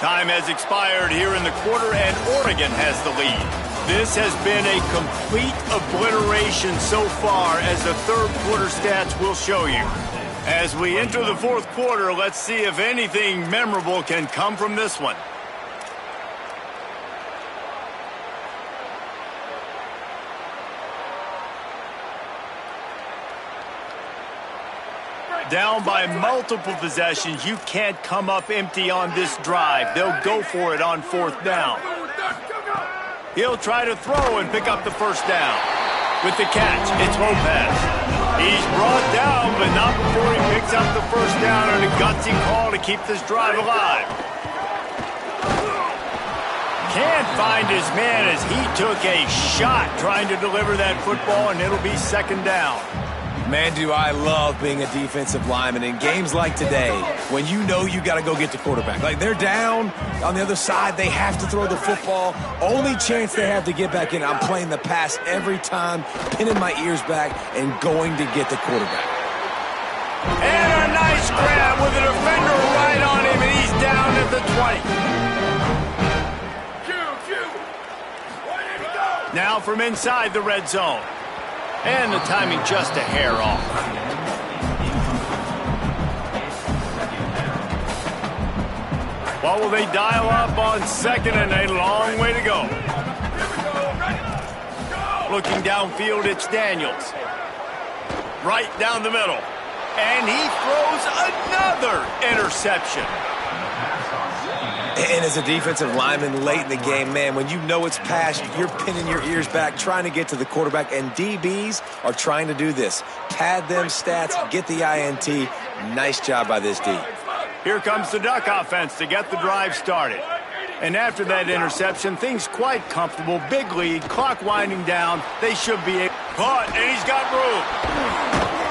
Speaker 1: Time has expired here in the quarter, and Oregon has the lead. This has been a complete obliteration so far, as the 3rd quarter stats will show you. As we enter the 4th quarter, let's see if anything memorable can come from this one. Down by multiple possessions, you can't come up empty on this drive. They'll go for it on 4th down. He'll try to throw and pick up the 1st down. With the catch, it's Lopez. He's brought down, but not before he picks up the 1st down on a gutsy call to keep this drive alive. Can't find his man as he took a shot trying to deliver that football, and it'll be 2nd down.
Speaker 3: Man, do I love being a defensive lineman in games like today when you know you got to go get the quarterback. Like, they're down on the other side. They have to throw the football. Only chance they have to get back in. I'm playing the pass every time, pinning my ears back and going to get the quarterback.
Speaker 1: And a nice grab with a defender right on him, and he's down at the 20.
Speaker 5: Where did he go?
Speaker 1: Now from inside the red zone. And the timing just a hair off. What will they dial up on 2nd, and a long way to go? Looking downfield, it's Daniels. Right down the middle. And he throws another interception.
Speaker 3: And as a defensive lineman late in the game, man, when you know it's past, you're pinning your ears back, trying to get to the quarterback, and DBs are trying to do this. Pad them stats, get the INT. Nice job by this D.
Speaker 1: Here comes the Duck offense to get the drive started. And after that interception, things quite comfortable. Big lead, clock winding down. They should be caught, and he's got room.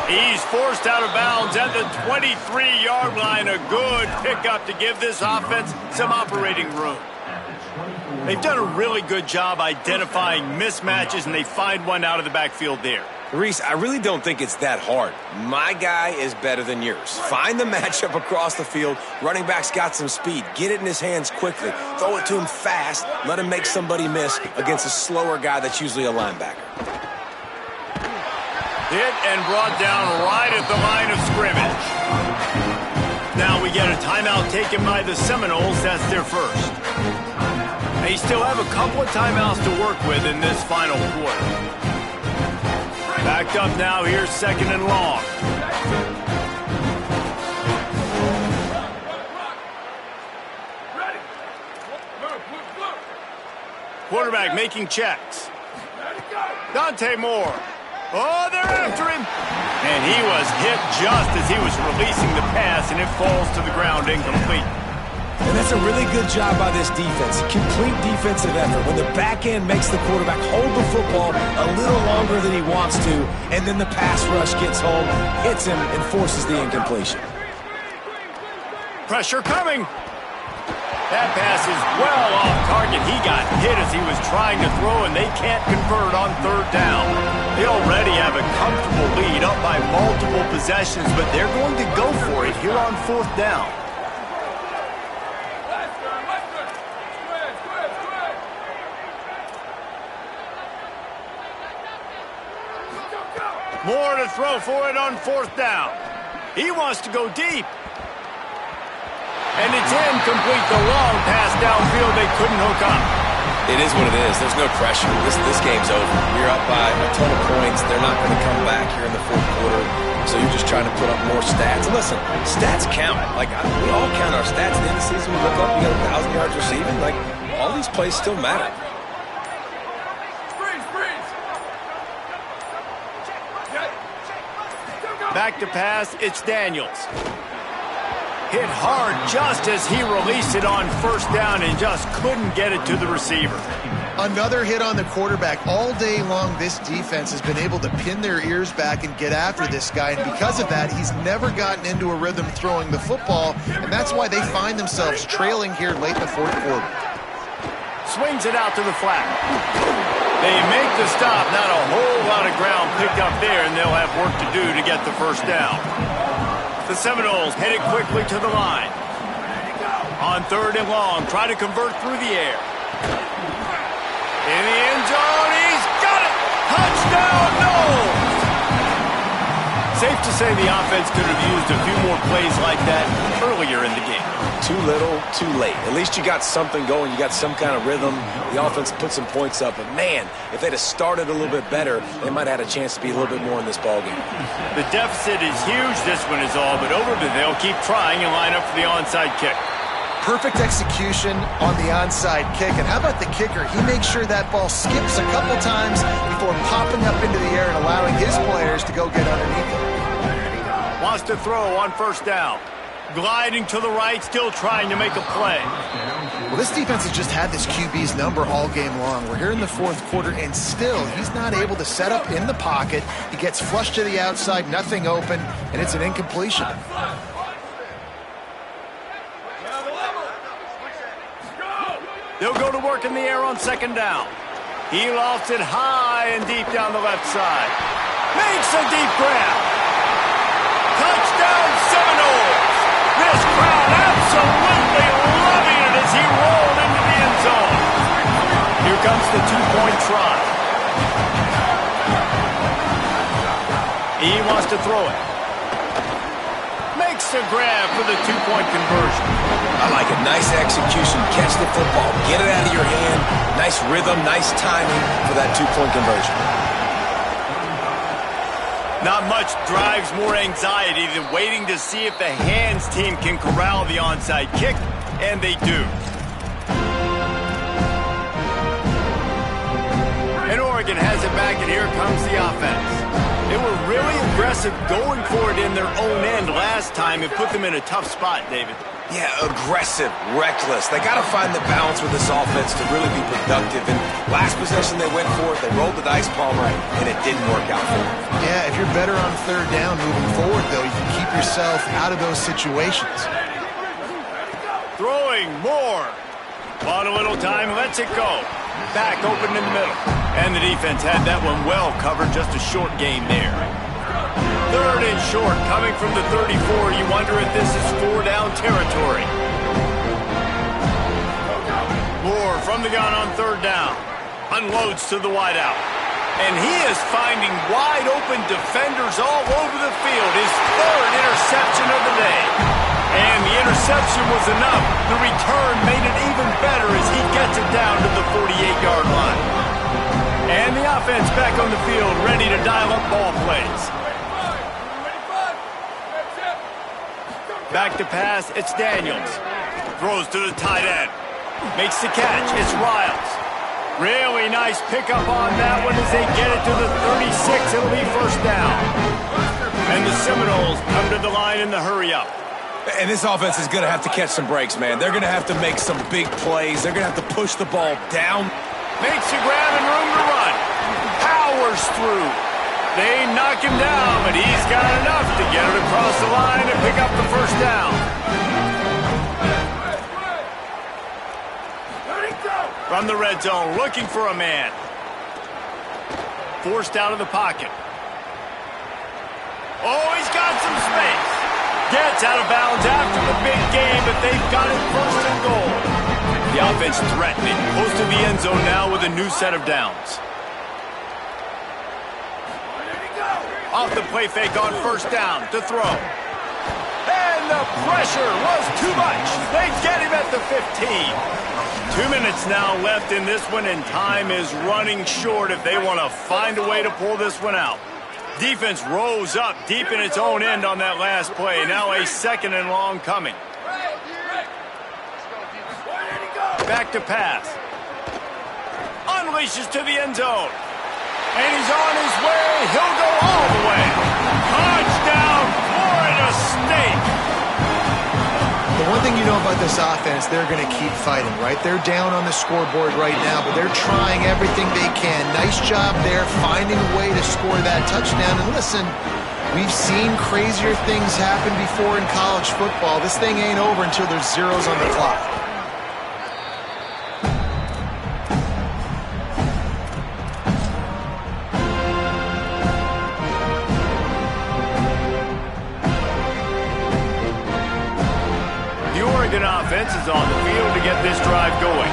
Speaker 1: He's forced out of bounds at the 23-yard line. A good pickup to give this offense some operating room. They've done a really good job identifying mismatches, and they find one out of the backfield there.
Speaker 3: Reese, I really don't think it's that hard. My guy is better than yours. Find the matchup across the field. Running back's got some speed. Get it in his hands quickly. Throw it to him fast. Let him make somebody miss against a slower guy that's usually a linebacker.
Speaker 1: Hit and brought down right at the line of scrimmage. Now we get a timeout taken by the Seminoles. That's their 1st. They still have a couple of timeouts to work with in this final quarter. Backed up now, here's 2nd and long. Quarterback making checks. Dante Moore. Oh, they're after him. And he was hit just as he was releasing the pass, and it falls to the ground incomplete.
Speaker 3: And that's a really good job by this defense. Complete defensive effort. When the back end makes the quarterback hold the football a little longer than he wants to, and then the pass rush gets home, hits him, and forces the incompletion.
Speaker 1: Pressure coming. That pass is well off target. He got hit as he was trying to throw, and they can't convert on 3rd down. They already have a comfortable lead up by multiple possessions, but they're going to go for it here on 4th down. More to throw for it on 4th down. He wants to go deep. And it's incomplete. The long pass downfield, they couldn't hook up.
Speaker 3: It is what it is. There's no pressure. This game's over. You're up by a ton of points. They're not going to come back here in the fourth quarter. So you're just trying to put up more stats. And listen, stats count. Like, we all count our stats. At the end of the season, we look up, you got 1,000 yards receiving. Like, all these plays still matter.
Speaker 1: Back to pass, it's Daniels. Hit hard just as he released it on first down and just couldn't get it to the receiver.
Speaker 4: Another hit on the quarterback. All day long, this defense has been able to pin their ears back and get after this guy, and because of that, he's never gotten into a rhythm throwing the football, and that's why they find themselves trailing here late in the fourth quarter.
Speaker 1: Swings it out to the flat. They make the stop. Not a whole lot of ground picked up there, and they'll have work to do to get the first down. The Seminoles headed quickly to the line. On third and long, try to convert through the air. In the end zone, he's got it! Touchdown, Noles! Safe to say the offense could have used a few more plays like that earlier in the game.
Speaker 3: Too little, too late. At least you got something going. You got some kind of rhythm. The offense put some points up. But, man, if they'd have started a little bit better, they might have had a chance to be a little bit more in this ballgame.
Speaker 1: The deficit is huge. This one is all but over, but they'll keep trying and line up for the onside kick.
Speaker 4: Perfect execution on the onside kick. And how about the kicker? He makes sure that ball skips a couple times before popping up into the air and allowing his players to go get underneath it.
Speaker 1: Wants to throw on first down. Gliding to the right, still trying to make a play.
Speaker 4: Well, this defense has just had this QB's number all game long. We're here in the fourth quarter, and still he's not able to set up in the pocket. He gets flushed to the outside, nothing open, and it's an incompletion.
Speaker 1: They'll go to work in the air on second down. He lofts it high and deep down the left side. Makes a deep grab. Touchdown Seminoles! This crowd absolutely loving it as he rolled into the end zone. Here comes the two-point try. He wants to throw it. Makes a grab for the two-point conversion.
Speaker 3: I like it. Nice execution. Catch the football. Get it out of your hand. Nice rhythm, nice timing for that two-point conversion.
Speaker 1: Not much drives more anxiety than waiting to see if the hands team can corral the onside kick, and they do. And Oregon has it back, and here comes the offense. They were really aggressive going for it in their own end last time. It put them in a tough spot, David.
Speaker 3: Yeah, aggressive, reckless. They got to find the balance with this offense to really be productive. And last possession they went for it. They rolled the dice, Palmer, and it didn't work out for them.
Speaker 4: Yeah, if you're better on third down moving forward, though, you can keep yourself out of those situations.
Speaker 1: Throwing more. On a little time, lets it go. Back open in the middle. And the defense had that one well covered. Just a short game there. Third and short, coming from the 34. You wonder if this is four-down territory. Moore from the gun on third down. Unloads to the wideout. And he is finding wide-open defenders all over the field. His third interception of the day. And the interception was enough. The return made it even better as he gets it down to the 48-yard line. And the offense back on the field, ready to dial up ball plays. Back to pass, it's Daniels. Throws to the tight end. Makes the catch, it's Riles. Really nice pickup on that one as they get it to the 36. It'll be first down. And the Seminoles come to the line in the hurry-up.
Speaker 3: And this offense is going to have to catch some breaks, man. They're going to have to make some big plays. They're going to have to push the ball down.
Speaker 1: Makes a grab and room to run. Powers through. They knock him down, but he's got enough to get it across the line and pick up the first down. From the red zone, looking for a man. Forced out of the pocket. Oh, he's got some space. Gets out of bounds after the big game, but they've got it first and goal. The offense threatening. Close to the end zone now with a new set of downs. Off the play fake on first down to throw. And the pressure was too much. They get him at the 15. 2 minutes now left in this one, and time is running short if they want to find a way to pull this one out. Defense rose up deep in its own end on that last play. Now a second and long coming. Back to pass. Unleashes to the end zone. And he's on his way. He'll go all the way. Touchdown, Florida State.
Speaker 4: The one thing you know about this offense, they're going to keep fighting, right? They're down on the scoreboard right now, but they're trying everything they can. Nice job there, finding a way to score that touchdown. And listen, we've seen crazier things happen before in college football. This thing ain't over until there's zeros on the clock.
Speaker 1: Offense is on the field to get this drive going.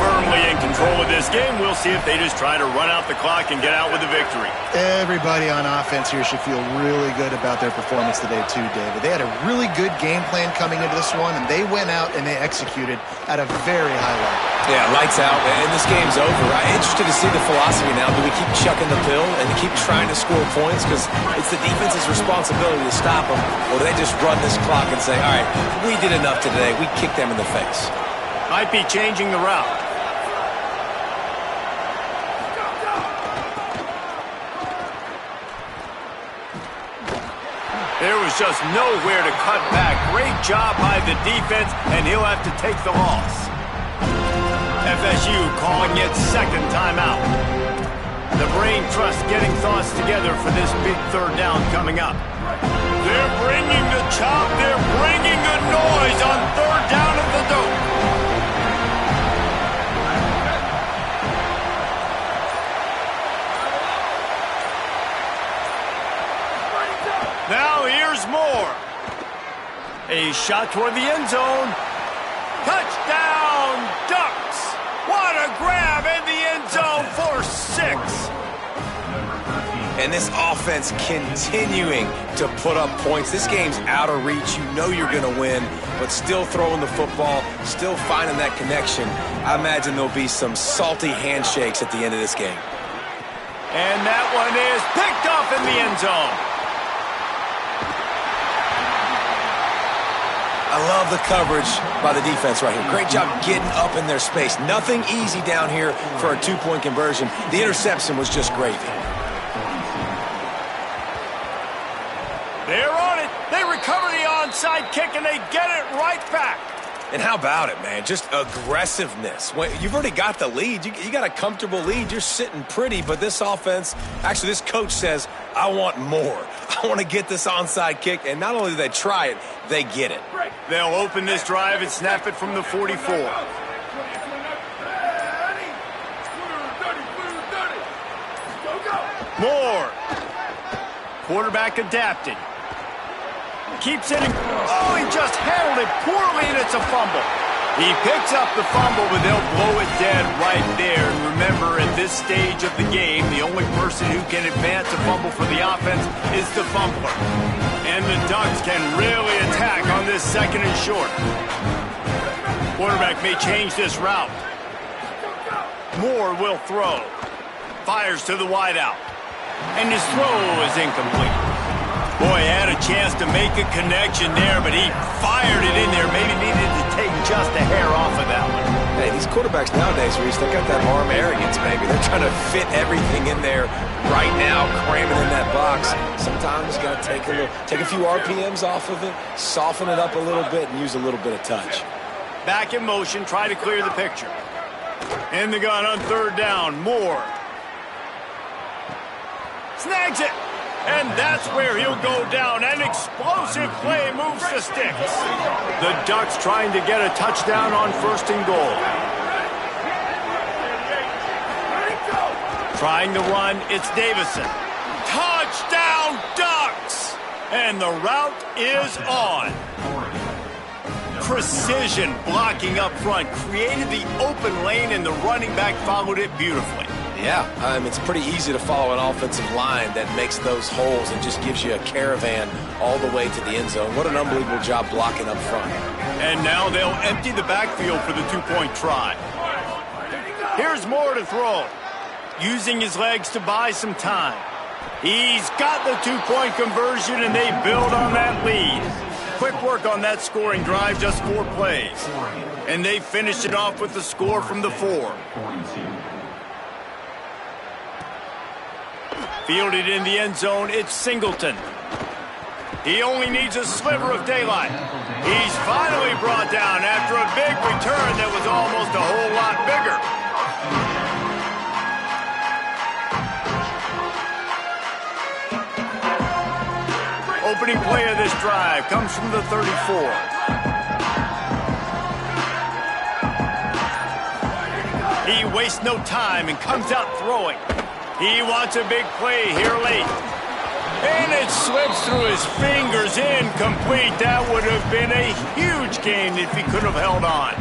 Speaker 1: Firmly in control of this game. We'll see if they just try to run out the clock and get out with a victory.
Speaker 4: Everybody on offense here should feel really good about their performance today too, David. They had a really good game plan coming into this one, and they went out and they executed at a very high level.
Speaker 3: Yeah, lights out, and this game's over. I'm interested to see the philosophy now. Do we keep chucking the pill and keep trying to score points because it's the defense's responsibility to stop them, or do they just run this clock and say, all right, we did enough today. We kicked them in the face.
Speaker 1: Might be changing the route. There was just nowhere to cut back. Great job by the defense, and he'll have to take the loss. FSU calling it second timeout. The brain trust getting thoughts together for this big third down coming up. They're bringing the chop. They're bringing the noise on third down at the dope. Now here's Moore. A shot toward the end zone. Touchdown, Ducks. What a grab in the end zone for 6.
Speaker 3: And this offense continuing to put up points. This game's out of reach. You know you're going to win, but still throwing the football, still finding that connection. I imagine there'll be some salty handshakes at the end of this game.
Speaker 1: And that one is picked off in the end zone.
Speaker 3: I love the coverage by the defense right here. Great job getting up in their space. Nothing easy down here for a two-point conversion. The interception was just gravy.
Speaker 1: They're on it. They recover the onside kick, and they get it right back.
Speaker 3: And how about it, man? Just aggressiveness. You've already got the lead. You got a comfortable lead. You're sitting pretty, but this offense, actually this coach says, I want more. I want to get this onside kick, and not only do they try it, they get it.
Speaker 1: They'll open this drive and snap it from the 44. Moore. Quarterback adapting. Keeps hitting. Oh, he just handled it poorly, and it's a fumble. He picks up the fumble, but they'll blow it dead right there. And remember, at this stage of the game, the only person who can advance a fumble for the offense is the fumbler. And the Ducks can really attack on this second and short. Quarterback may change this route. Moore will throw. Fires to the wideout. And his throw is incomplete. Boy, had a chance to make a connection there, but he fired it in there. Maybe needed to take just a hair off of that one.
Speaker 3: Hey, these quarterbacks nowadays, Reese, they got that arm arrogance, baby. They're trying to fit everything in there right now, cramming in that box. Sometimes you got to take a few RPMs off of it, soften it up a little bit, and use a little bit of touch.
Speaker 1: Back in motion, try to clear the picture. In the gun on third down, Moore. Snags it. And that's where he'll go down. An explosive play moves the sticks. The Ducks trying to get a touchdown on first and goal. Trying to run, it's Davison. Touchdown, Ducks! And the route is on. Precision blocking up front created the open lane, and the running back followed it beautifully.
Speaker 3: Yeah, it's pretty easy to follow an offensive line that makes those holes and just gives you a caravan all the way to the end zone. What an unbelievable job blocking up front.
Speaker 1: And now they'll empty the backfield for the two-point try. Here's Moore to throw, using his legs to buy some time. He's got the two-point conversion, and they build on that lead. Quick work on that scoring drive, just 4 plays. And they finished it off with the score from the 4. Fielded in the end zone, it's Singleton. He only needs a sliver of daylight. He's finally brought down after a big return that was almost a whole lot bigger. Opening play of this drive comes from the 34. He wastes no time and comes out throwing. He wants a big play here late. And it slips through his fingers, incomplete. That would have been a huge gain if he could have held on.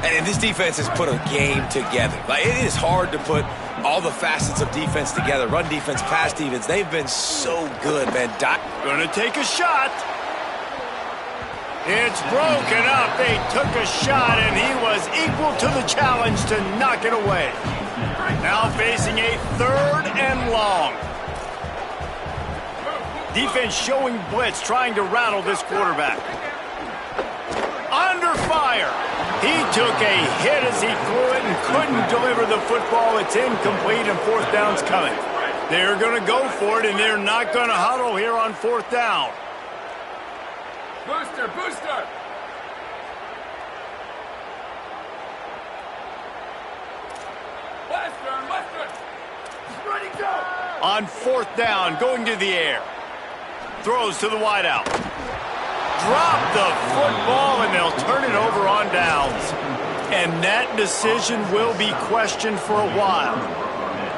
Speaker 3: And this defense has put a game together. Like, it is hard to put all the facets of defense together. Run defense, pass defense. They've been so good, man.
Speaker 1: Gonna take a shot. It's broken up. They took a shot, and he was equal to the challenge to knock it away. Now facing a 3rd and long. Defense showing blitz, trying to rattle this quarterback. Under fire. He took a hit as he threw it and couldn't deliver the football. It's incomplete, and 4th down's coming. They're going to go for it, and they're not going to huddle here on 4th down.
Speaker 5: Booster, booster! Western! Ready, go!
Speaker 1: On 4th down, going to the air. Throws to the wideout. Drop the football, and they'll turn it over on downs. And that decision will be questioned for a while.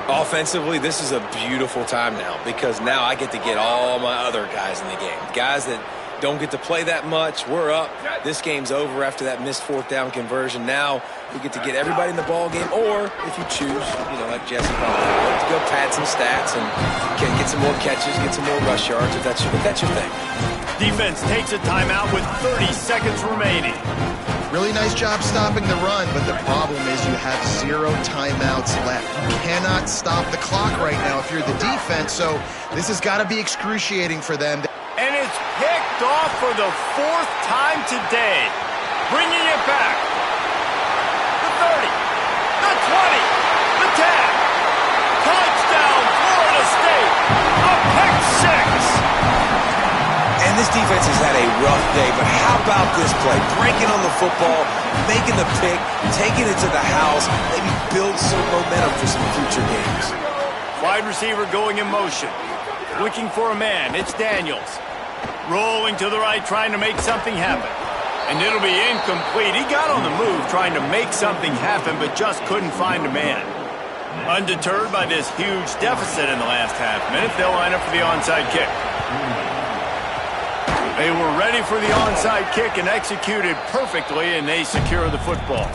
Speaker 3: Offensively, this is a beautiful time now because now I get to get all my other guys in the game. Guys that don't get to play that much. We're up. This game's over after that missed 4th down conversion. Now we get to get everybody in the ball game, or if you choose, like Jesse Palmer, to go pad some stats and get some more catches, get some more rush yards if that's your thing.
Speaker 1: Defense takes a timeout with 30 seconds remaining.
Speaker 4: Really nice job stopping the run, but the problem is you have 0 timeouts left. You cannot stop the clock right now if you're the defense, so this has got to be excruciating for them.
Speaker 1: And it's picked off for the 4th time today. Bringing it back. The 30, the 20, the 10. Touchdown, Florida State. A pick 6.
Speaker 3: And this defense has had a rough day, but how about this play? Breaking on the football, making the pick, taking it to the house, maybe build some momentum for some future games.
Speaker 1: Wide receiver going in motion. Looking for a man. It's Daniels. Rolling to the right, trying to make something happen. And it'll be incomplete. He got on the move trying to make something happen, but just couldn't find a man. Undeterred by this huge deficit in the last half-minute, they'll line up for the onside kick. They were ready for the onside kick and executed perfectly, and they secure the football.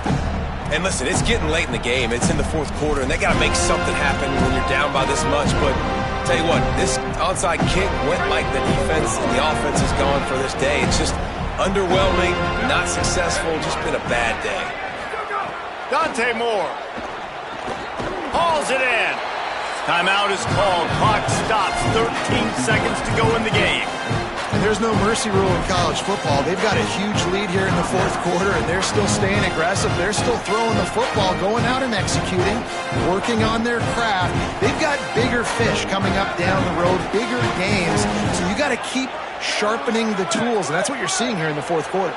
Speaker 3: And listen, it's getting late in the game. It's in the 4th quarter, and they got to make something happen when you're down by this much. But tell you what, this onside kick went like the defense and the offense is gone for this day. It's just underwhelming, not successful, just been a bad day.
Speaker 1: Dante Moore hauls it in. Timeout is called. Clock stops. 13 seconds to go in the game.
Speaker 4: And there's no mercy rule in college football. They've got a huge lead here in the 4th quarter, and they're still staying aggressive. They're still throwing the football, going out and executing, working on their craft. They've got bigger fish coming up down the road, bigger games. So you got to keep sharpening the tools, and that's what you're seeing here in the 4th quarter.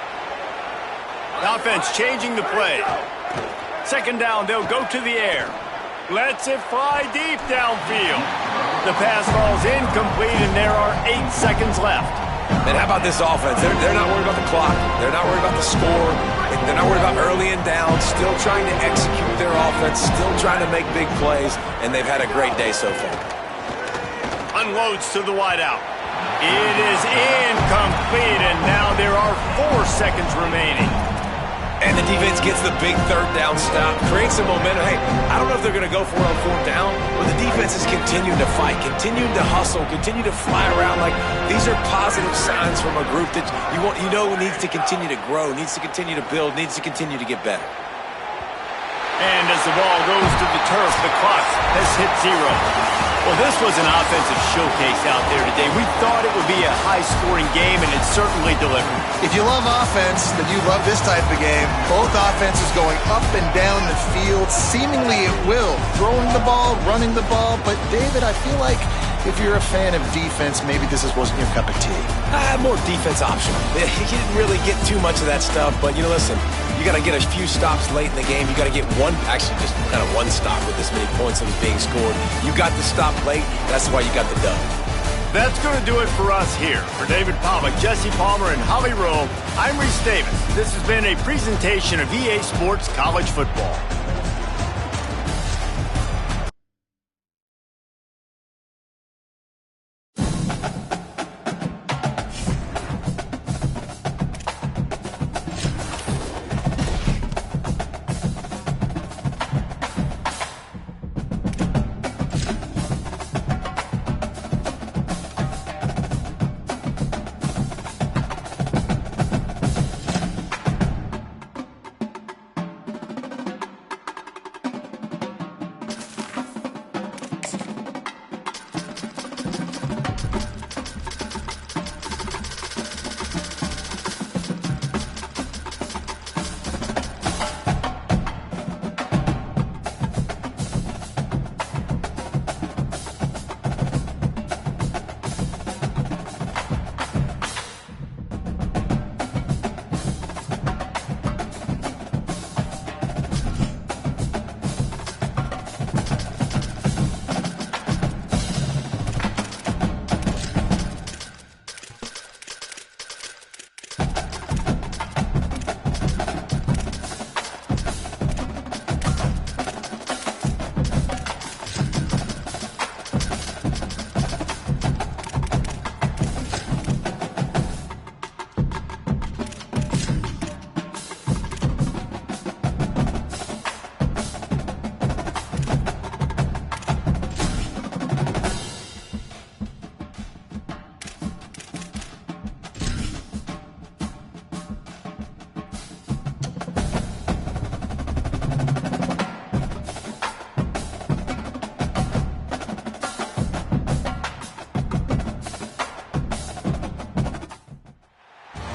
Speaker 1: The offense changing the play. 2nd down, they'll go to the air. Lets it fly deep downfield. The pass falls incomplete, and there are 8 seconds left.
Speaker 3: And how about this offense? They're not worried about the clock. They're not worried about the score. They're not worried about early and down. Still trying to execute their offense. Still trying to make big plays. And they've had a great day so far.
Speaker 1: Unloads to the wideout. It is incomplete, and now there are 4 seconds remaining.
Speaker 3: And the defense gets the big third down stop, creates some momentum. Hey, I don't know if they're going to go for it on fourth down, but the defense is continuing to fight, continuing to hustle, continue to fly around. Like, these are positive signs from a group that you know needs to continue to grow, needs to continue to build, needs to continue to get better.
Speaker 1: And as the ball goes to the turf, the clock has hit 0. Well, this was an offensive showcase out there today. We thought it would be a high-scoring game, and it certainly delivered.
Speaker 4: If you love offense, then you love this type of game. Both offenses going up and down the field, seemingly at will. Throwing the ball, running the ball. But, David, I feel like if you're a fan of defense, maybe this wasn't your cup of tea.
Speaker 3: More defense optional. You didn't really get too much of that stuff, but, listen, you got to get a few stops late in the game. You got to get actually just kind of one stop with this many points that was being scored. You got the stop late. That's why you got the dub.
Speaker 1: That's going to do it for us here. For David Pollack, Jesse Palmer, and Holly Rowe, I'm Reese Davis. This has been a presentation of EA Sports College Football.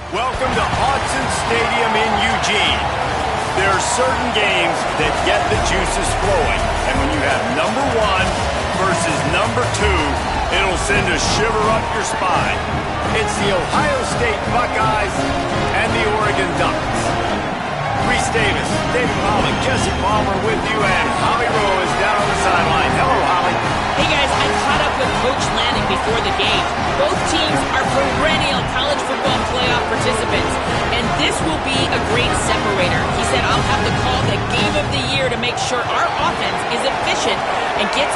Speaker 1: Welcome to Autzen Stadium in Eugene. There are certain games that get the juices flowing. And when you have number 1 versus number 2, it'll send a shiver up your spine. It's the Ohio State Buckeyes and the Oregon Ducks. Reese Davis, David Pollack, Jesse Palmer with you, and Holly Rowe is down on the sideline. Hello, Holly.
Speaker 2: Hey, guys, I caught up with Coach Lanning before the game. Both teams are perennial college football playoff participants, and this will be a great separator. He said, I'll have to call the game of the year to make sure our offense is efficient and gets